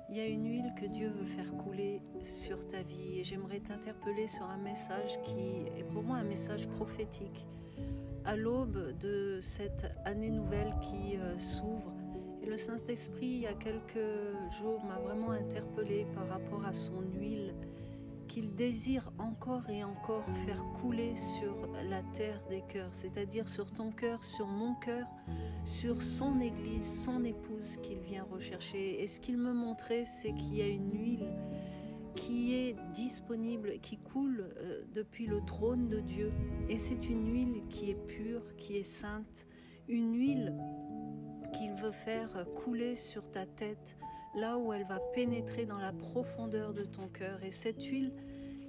Il y a une huile que Dieu veut faire couler sur ta vie et j'aimerais t'interpeller sur un message qui est pour moi un message prophétique à l'aube de cette année nouvelle qui s'ouvre. Et le Saint-Esprit, il y a quelques jours, m'a vraiment interpellée par rapport à son huile qu'il désire encore et encore faire couler sur la terre des cœurs, c'est-à-dire sur ton cœur, sur mon cœur, sur son Église, son épouse qu'il vient rechercher. Et ce qu'il me montrait, c'est qu'il y a une huile qui est disponible, qui coule depuis le trône de Dieu. Et c'est une huile qui est pure, qui est sainte, une huile qu'il veut faire couler sur ta tête, là où elle va pénétrer dans la profondeur de ton cœur. Et cette huile,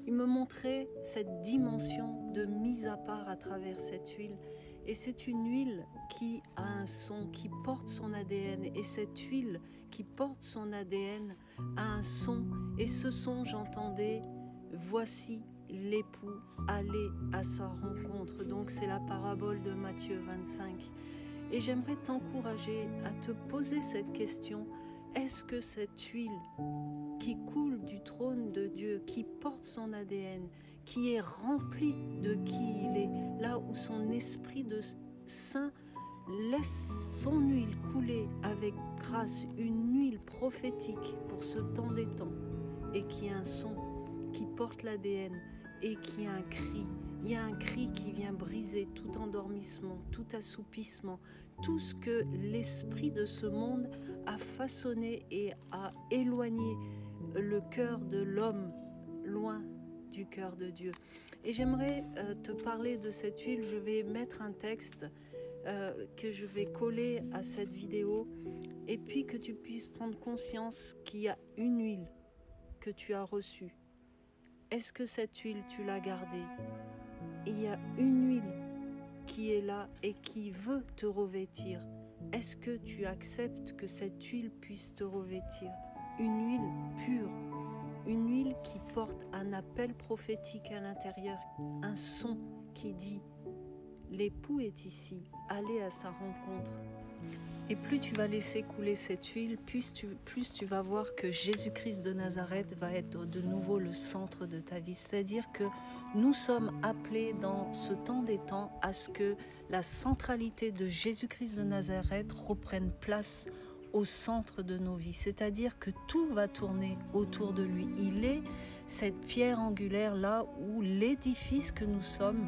il me montrait cette dimension de mise à part à travers cette huile. Et c'est une huile qui a un son, qui porte son ADN. Et cette huile qui porte son ADN a un son. Et ce son, j'entendais, voici l'époux, allez à sa rencontre. Donc c'est la parabole de Matthieu 25. Et j'aimerais t'encourager à te poser cette question. Est-ce que cette huile qui coule du trône de Dieu, qui porte son ADN, qui est remplie de qui il est, là où son esprit de saint laisse son huile couler avec grâce, une huile prophétique pour ce temps des temps, et qui a un son, qui porte l'ADN, et qui a un cri. Il y a un cri qui vient briser tout endormissement, tout assoupissement, tout ce que l'esprit de ce monde a façonné et a éloigné le cœur de l'homme loin du cœur de Dieu. Et j'aimerais te parler de cette huile. Je vais mettre un texte que je vais coller à cette vidéo et puis que tu puisses prendre conscience qu'il y a une huile que tu as reçue. Est-ce que cette huile, tu l'as gardée? Il y a une huile qui est là et qui veut te revêtir. Est-ce que tu acceptes que cette huile puisse te revêtir? Une huile pure, une huile qui porte un appel prophétique à l'intérieur, un son qui dit « L'époux est ici, allez à sa rencontre ». Et plus tu vas laisser couler cette huile, plus tu vas voir que Jésus-Christ de Nazareth va être de nouveau le centre de ta vie. C'est-à-dire que nous sommes appelés dans ce temps des temps à ce que la centralité de Jésus-Christ de Nazareth reprenne place au centre de nos vies. C'est-à-dire que tout va tourner autour de lui. Il est cette pierre angulaire là où l'édifice que nous sommes,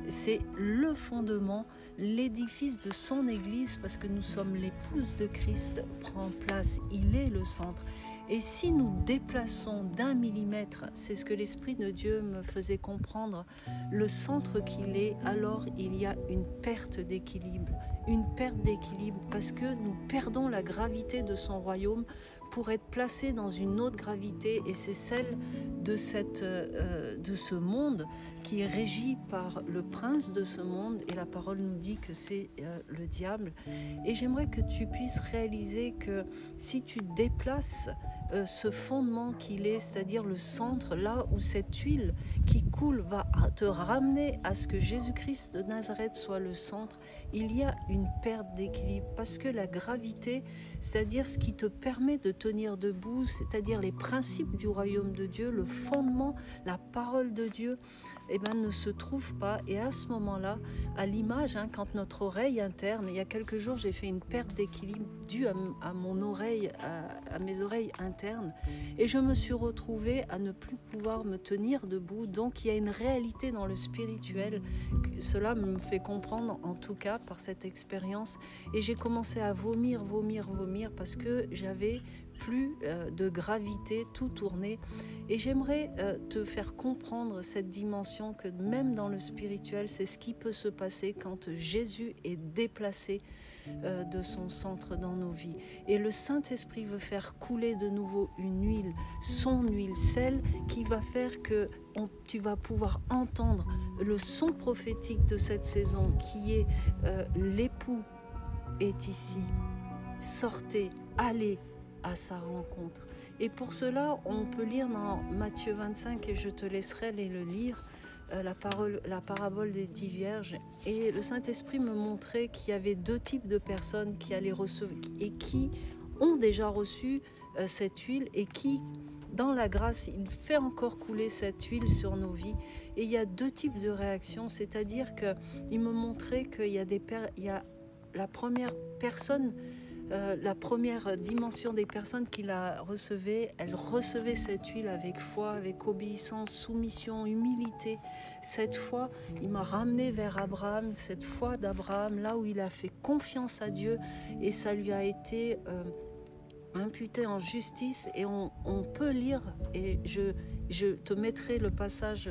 c'est le fondement, l'édifice de son Église, parce que nous sommes l'épouse de Christ, prend place, il est le centre. Et si nous déplaçons d'1 millimètre, c'est ce que l'Esprit de Dieu me faisait comprendre, le centre qu'il est, alors il y a une perte d'équilibre. Une perte d'équilibre parce que nous perdons la gravité de son royaume pour être placés dans une autre gravité, et c'est celle de ce monde qui est régi par le prince de ce monde, et la parole nous dit que c'est le diable. Et j'aimerais que tu puisses réaliser que si tu déplaces ce fondement qu'il est, c'est-à-dire le centre, là où cette huile qui coule va te ramener à ce que Jésus-Christ de Nazareth soit le centre, il y a une perte d'équilibre, parce que la gravité, c'est-à-dire ce qui te permet de tenir debout, c'est-à-dire les principes du royaume de Dieu, le fondement, la parole de Dieu, ne se trouve pas. Et à ce moment-là, à l'image, quand notre oreille interne, il y a quelques jours, j'ai fait une perte d'équilibre due à mon oreille, à mes oreilles internes, et je me suis retrouvée à ne plus pouvoir me tenir debout. Donc il y a une réalité dans le spirituel, cela me fait comprendre en tout cas par cette expérience, et j'ai commencé à vomir parce que j'avais plus de gravité, tout tourné. Et j'aimerais te faire comprendre cette dimension que même dans le spirituel, c'est ce qui peut se passer quand Jésus est déplacé de son centre dans nos vies. Et le Saint-Esprit veut faire couler de nouveau une huile, son huile, celle qui va faire que tu vas pouvoir entendre le son prophétique de cette saison qui est l'époux est ici, sortez, allez à sa rencontre. Et pour cela, on peut lire dans Matthieu 25, et je te laisserai aller le lire, la parabole des 10 vierges. Et le Saint-Esprit me montrait qu'il y avait 2 types de personnes qui allaient recevoir et qui ont déjà reçu cette huile et qui, dans la grâce, il fait encore couler cette huile sur nos vies. Et il y a 2 types de réactions, c'est-à-dire qu'il me montrait qu'il y a la première personne, la première dimension des personnes qui la recevaient, elles recevaient cette huile avec foi, avec obéissance, soumission, humilité. Cette foi, il m'a ramené vers Abraham, cette foi d'Abraham, là où il a fait confiance à Dieu et ça lui a été imputé en justice. Et on peut lire, et je te mettrai le passage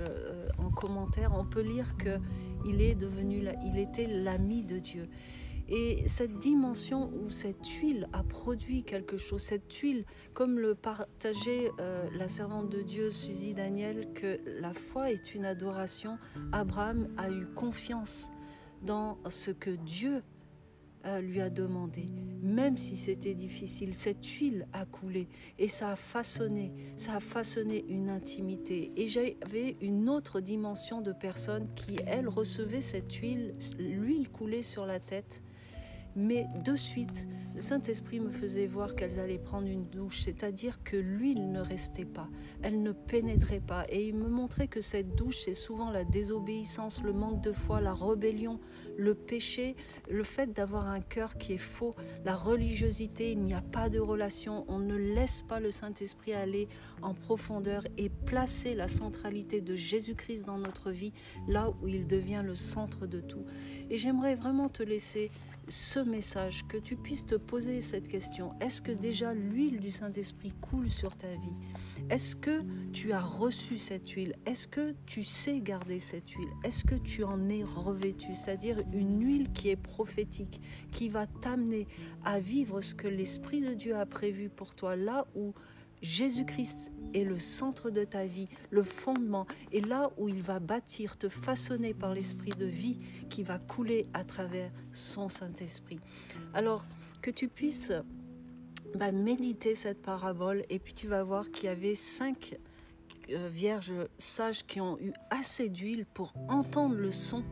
en commentaire, on peut lire qu'il était l'ami de Dieu. Et cette dimension où cette huile a produit quelque chose, cette huile, comme le partageait la servante de Dieu, Suzy Daniel, que la foi est une adoration, Abraham a eu confiance dans ce que Dieu lui a demandé. Même si c'était difficile, cette huile a coulé et ça a façonné une intimité. Et j'avais une autre dimension de personnes qui, elles, recevaient cette huile, l'huile coulait sur la tête. Mais de suite, le Saint-Esprit me faisait voir qu'elles allaient prendre une douche, c'est-à-dire que l'huile ne restait pas, elle ne pénétrait pas. Et il me montrait que cette douche, c'est souvent la désobéissance, le manque de foi, la rébellion, le péché, le fait d'avoir un cœur qui est faux, la religiosité, il n'y a pas de relation, on ne laisse pas le Saint-Esprit aller en profondeur et placer la centralité de Jésus-Christ dans notre vie, là où il devient le centre de tout. Et j'aimerais vraiment te laisser ce message, que tu puisses te poser cette question. Est-ce que déjà l'huile du Saint-Esprit coule sur ta vie? Est-ce que tu as reçu cette huile? Est-ce que tu sais garder cette huile? Est-ce que tu en es revêtu? C'est-à-dire une huile qui est prophétique, qui va t'amener à vivre ce que l'Esprit de Dieu a prévu pour toi, là où Jésus-Christ est le centre de ta vie, le fondement, et là où il va bâtir, te façonner par l'esprit de vie qui va couler à travers son Saint-Esprit. Alors, que tu puisses méditer cette parabole, et puis tu vas voir qu'il y avait 5 vierges sages qui ont eu assez d'huile pour entendre le son,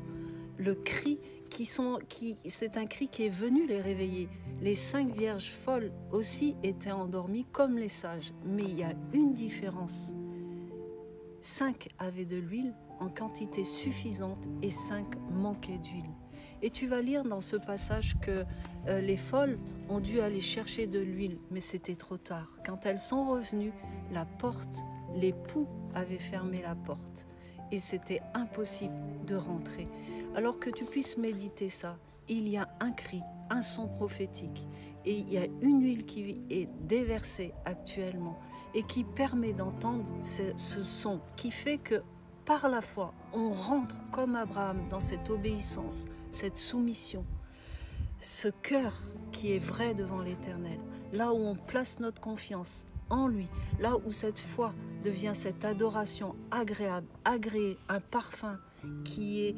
le cri, c'est un cri qui est venu les réveiller. Les 5 vierges folles aussi étaient endormies comme les sages. Mais il y a une différence. 5 avaient de l'huile en quantité suffisante et 5 manquaient d'huile. Et tu vas lire dans ce passage que les folles ont dû aller chercher de l'huile, mais c'était trop tard. Quand elles sont revenues, l'époux avait fermé la porte et c'était impossible de rentrer. Alors que tu puisses méditer ça, il y a un cri, un son prophétique et il y a une huile qui est déversée actuellement et qui permet d'entendre ce son qui fait que par la foi, on rentre comme Abraham dans cette obéissance, cette soumission, ce cœur qui est vrai devant l'Éternel, là où on place notre confiance en lui, là où cette foi devient cette adoration agréable, agréée, un parfum qui est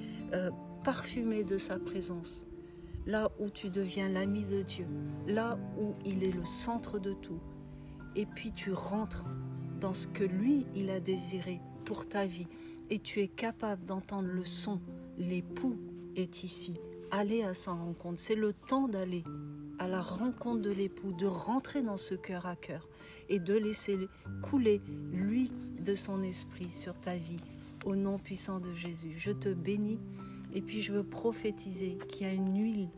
parfumé de sa présence, là où tu deviens l'ami de Dieu, là où il est le centre de tout, et puis tu rentres dans ce que lui, il a désiré pour ta vie, et tu es capable d'entendre le son, l'époux est ici, aller à sa rencontre, c'est le temps d'aller à la rencontre de l'époux, de rentrer dans ce cœur à cœur, et de laisser couler l'huile de son esprit sur ta vie, au nom puissant de Jésus. Je te bénis, et puis je veux prophétiser qu'il y a une huile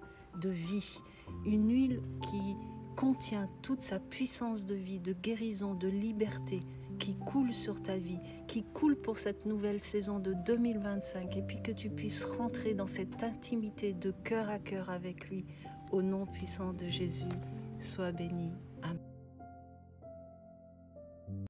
de vie, une huile qui contient toute sa puissance de vie, de guérison, de liberté, qui coule sur ta vie, qui coule pour cette nouvelle saison de 2025, et puis que tu puisses rentrer dans cette intimité de cœur à cœur avec lui, au nom puissant de Jésus. Sois béni. Amen.